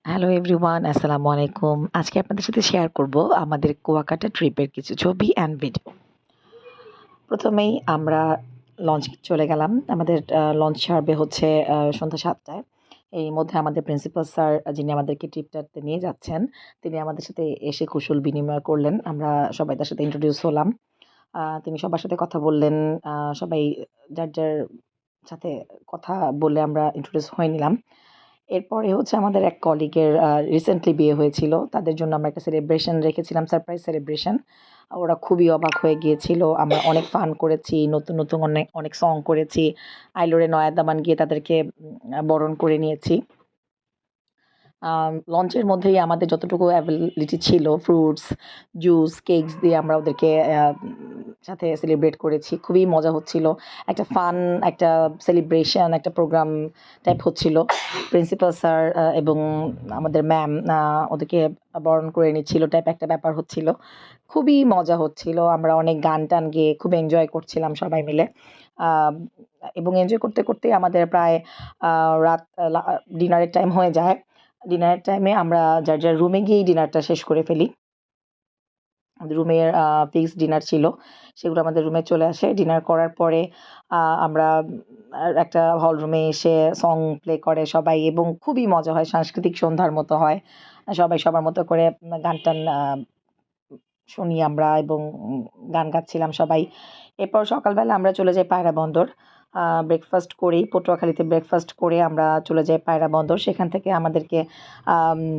Hello everyone, আসসালামু আলাইকুম। আজকে আপনাদের সাথে শেয়ার করব আমাদের কুয়াকাটা ট্রিপের কিছু ছবি অ্যান্ড ভিডিও। প্রথমেই আমরা লঞ্চে চলে গেলাম। আমাদের লঞ্চ ছাড়বে হচ্ছে সন্ধ্যা ৭টায়। এই মধ্যে আমাদের প্রিন্সিপাল স্যার যিনি আমাদেরকে ট্রিপটাতে নিয়ে যাচ্ছেন, তিনি আমাদের সাথে এসে কুশল বিনিময় করলেন। আমরা সবাই তার সাথে ইন্ট্রোডিউস হলাম। তিনি সবার সাথে কথা বললেন। সবাই যার সাথে কথা বলে আমরা ইন্ট্রোডিউস হয়ে নিলাম। এরপরে হচ্ছে আমাদের এক কলিগের রিসেন্টলি বিয়ে হয়েছিল। তাদের জন্য আমরা একটা সেলিব্রেশন রেখেছিলাম, সারপ্রাইজ সেলিব্রেশন। ওরা খুবই অবাক হয়ে গিয়েছিল। আমরা অনেক ফান করেছি, নতুন অনেক সং করেছি। আইলোরে নয়া দামান গিয়ে তাদেরকে বরণ করে নিয়েছি। লঞ্চের মধ্যেই আমাদের যতটুকু অ্যাভেলেবিলিটি ছিল ফ্রুটস, জুস, কেকস দিয়ে আমরা ওদেরকে সাথে সেলিব্রেট করেছি। খুবই মজা হচ্ছিল। একটা ফান, একটা সেলিব্রেশন, একটা প্রোগ্রাম টাইপ হচ্ছিল। প্রিন্সিপাল স্যার এবং আমাদের ম্যাম ওদেরকে বরণ করে নিচ্ছিল টাইপ একটা ব্যাপার হচ্ছিল। খুবই মজা হচ্ছিল। আমরা অনেক গান-টান গেয়ে খুব এনজয় করছিলাম সবাই মিলে। এবং এনজয় করতেই আমাদের প্রায় রাত ডিনারের টাইম হয়ে যায়। ডিনারের টাইমে আমরা যার রুমে গিয়েই ডিনারটা শেষ করে ফেলি। আমাদের রুমের ফিক্সড ডিনার ছিল। সেগুলো আমাদের রুমে চলে আসে। ডিনার করার পরে আমরা একটা হল রুমে এসে সং প্লে করে সবাই এবং খুবই মজা হয়। সাংস্কৃতিক সন্ধ্যার মতো হয়। সবাই সবার মতো করে গান-টান শুনি আমরা এবং গান গাচ্ছিলাম সবাই। এরপর সকালবেলা আমরা চলে যাই পায়রা বন্দর। ব্রেকফাস্ট করেই পটুয়াখালীতে ব্রেকফাস্ট করে আমরা চলে যাই পায়রা বন্দর। সেখান থেকে আমাদেরকে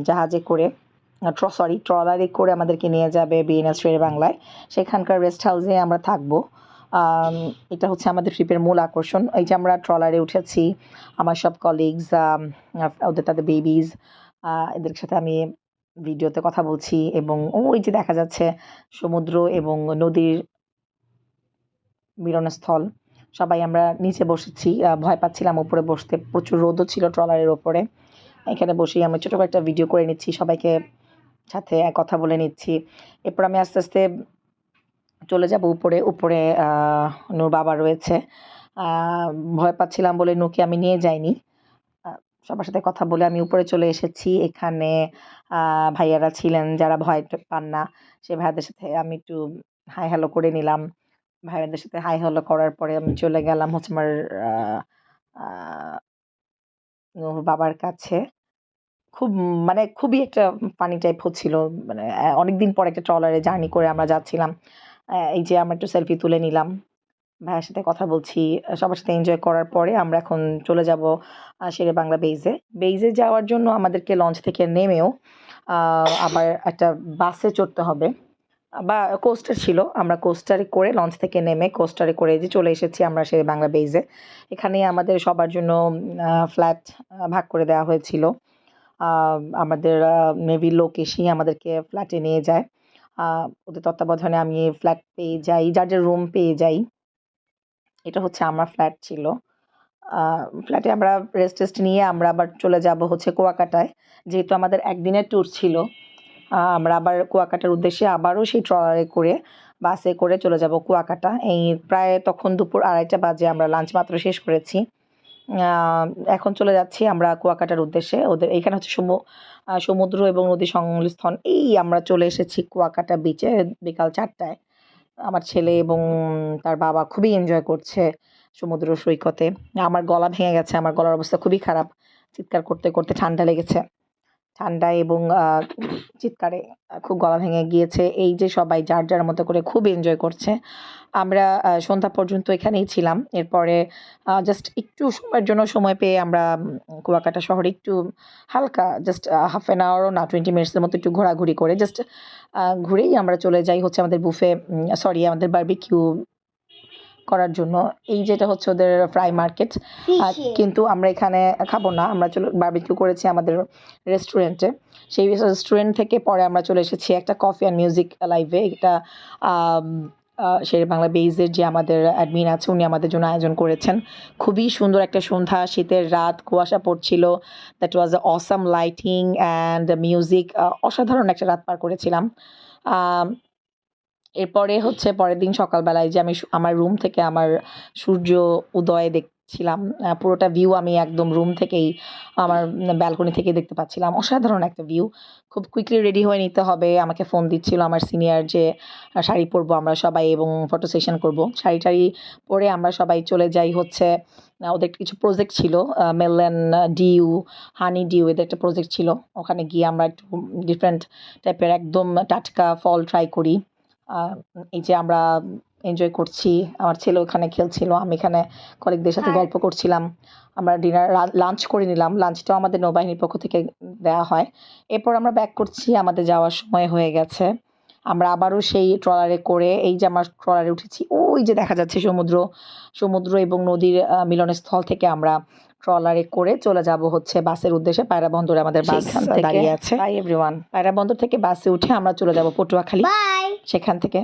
জাহাজে করে ট্রলারে করে আমাদেরকে নিয়ে যাবে বিএনএস শেরেবাংলায়। সেখানকার রেস্ট হাউসে আমরা থাকবো। এটা হচ্ছে আমাদের ট্রিপের মূল আকর্ষণ। এই যে আমরা ট্রলারে উঠেছি, আমার সব কলিগস, তাদের বেবিজ, এদের সাথে আমি ভিডিওতে কথা বলছি এবং ওই যে দেখা যাচ্ছে সমুদ্র এবং নদীর মিলনস্থল। সবাই আমরা নিচে বসেছি। ভয় পাচ্ছিলাম উপরে বসতে। প্রচুর রোদও ছিল ট্রলারের ওপরে। এখানে বসেই আমি ছোট একটা ভিডিও করে নিচ্ছি। সবাইকে সাথে কথা বলে নিচ্ছি। এরপর আমি আস্তে, আস্তে চলে যাব উপরে। উপরে নূর বাবা রয়েছে। ভয় পাচ্ছিলাম বলে নূকে আমি নিয়ে যাইনি। সবার সাথে কথা বলে আমি উপরে চলে এসেছি। এখানে ভাইয়ারা ছিলেন যারা ভয় পান না। সেই ভাইয়াদের সাথে আমি একটু হাই হ্যালো করে নিলাম। ভাইয়াদের সাথে হাই হ্যালো করার পরে আমি চলে গেলাম হচ্ছে আমার আ আ নূর বাবার কাছে। খুব মানে খুবই একটা ফানি টাইপ হচ্ছিল। মানে অনেকদিন পর একটা ট্রলারে জার্নি করে আমরা যাচ্ছিলাম। এই যে আমরা একটু সেলফি তুলে নিলাম। ভাইয়ার সাথে কথা বলছি। সবার সাথে এনজয় করার পরে আমরা এখন চলে যাব শেরেবাংলা বেইজে। বেইজে যাওয়ার জন্য আমাদেরকে লঞ্চ থেকে নেমেও আ আবার একটা বাসে চড়তে হবে। বা কোস্টার ছিল। আমরা কোস্টারে করে লঞ্চ থেকে নেমে কোস্টারে করে যে চলে এসেছি আমরা শেরেবাংলা বেইজে। এখানেই আমাদের সবার জন্য ফ্ল্যাট ভাগ করে দেওয়া হয়েছিল। আ আমাদের নেভির লোক এসেই আমাদেরকে ফ্ল্যাটে নিয়ে যায়। আ ওদের তত্ত্বাবধানে আমি ফ্ল্যাট পেয়ে যাই, যার রুম পেয়ে যাই। এটা হচ্ছে আমার ফ্ল্যাট ছিল। আ ফ্ল্যাটে আমরা রেস্ট-টেস্ট নিয়ে আমরা আবার চলে যাব হচ্ছে কুয়াকাটায়। যেহেতু আমাদের একদিনের ট্যুর ছিল। আমরা আবার কুয়াকাটার উদ্দেশ্যে আবারও সেই ট্রলারে করে বাসে করে চলে যাব কুয়াকাটা। এই প্রায় তখন দুপুর ২:৩০ বাজে আমরা লাঞ্চ মাত্র শেষ করেছি। আ এখন চলে যাচ্ছি আমরা কুয়াকাটার উদ্দেশ্যে। ওদের এইখানে হচ্ছে সমুদ্র এবং নদী সংলিস্থন। এই আমরা চলে এসেছি কুয়াকাটা বিচে বিকাল ৪টায়। আমার ছেলে এবং তার বাবা খুবই এনজয় করছে সমুদ্র সৈকতে। আমার গলা ভেঙে গেছে। আমার গলার অবস্থা খুবই খারাপ। চিৎকার করতে ঠান্ডা লেগেছে। ঠান্ডা এবং চিৎকারে খুব গলা ভেঙে গিয়েছে। এই যে সবাই যার মতো করে খুব এনজয় করছে। আমরা সন্ধ্যা পর্যন্ত এখানেই ছিলাম। এরপরে জাস্ট একটু সময়ের জন্য সময় পেয়ে আমরা কুয়াকাটা শহরে একটু হালকা জাস্ট হাফ অ্যান আওয়ারও না 20 মিনিটসের মতো একটু ঘোরাঘুরি করে জাস্ট ঘুরেই আমরা চলে যাই হচ্ছে আমাদের আমাদের বারবিকিউ করার জন্য। এই যেটা হচ্ছে ওদের ফ্রাই মার্কেট। কিন্তু আমরা এখানে খাবো না। আমরা বারবিকিউ করেছি আমাদের রেস্টুরেন্টে। সেই রেস্টুরেন্ট থেকে পরে আমরা চলে এসেছি একটা কফি অ্যান্ড মিউজিক লাইভে। এটা আম শেরেবাংলা বেইজের যে আমাদের অ্যাডমিন আছে উনি আমাদের জন্য আয়োজন করেছেন। খুবই সুন্দর একটা সন্ধ্যা, শীতের রাত, কুয়াশা পড়ছিল। That was awesome lighting and music. অসাধারণ একটা রাত পার করেছিলাম। আম এরপরে হচ্ছে পরের দিন সকালবেলায় যে আমি আমার রুম থেকে আমার সূর্য উদয় ছিলাম পুরোটা ভিউ আমি একদম রুম থেকেই আমার ব্যালকনি থেকে দেখতে পাচ্ছিলাম। অসাধারণ একটা ভিউ। খুব কুইকলি রেডি হয়ে নিতে হবে। আমাকে ফোন দিচ্ছিল আমার সিনিয়র যে শাড়ি পরবো আমরা সবাই এবং ফটো সেশন করব। শাড়ি-টাড়ি পরে আমরা সবাই চলে যাই হচ্ছে ওদের কিছু প্রজেক্ট ছিল মেলন ডিউ, হানি ডিউ এদের একটা প্রজেক্ট ছিল। ওখানে গিয়ে আমরা একটু ডিফারেন্ট টাইপের একদম টাটকা ফল ট্রাই করি। আ এই যে আমরা এনজয় করছি। আমার ছেলে ওখানে খেলছিল। আমি এখানে কলিগদের সাথে গল্প করছিলাম। আমরা লাঞ্চ করে নিলাম। লাঞ্চটাও আমাদের নৌবাহিনীর পক্ষ থেকে দেয়া হয়। এরপর আমরা ব্যাক করছি। আমাদের যাওয়ার সময় হয়ে গেছে। আমরা আবারও সেই ট্রলারে করে এই যে আমরা ট্রলারে উঠেছি। ওই যে দেখা যাচ্ছে সমুদ্র এবং নদীর মিলনস্থল থেকে আমরা ট্রলারে করে চলে যাব হচ্ছে বাসের উদ্দেশ্যে। পায়রা বন্দরে আমাদের বাস দাঁড়িয়ে আছে। By everyone. পায়রা বন্দর থেকে বাসে উঠে আমরা চলে যাব পটুয়াখালী। সেখান থেকে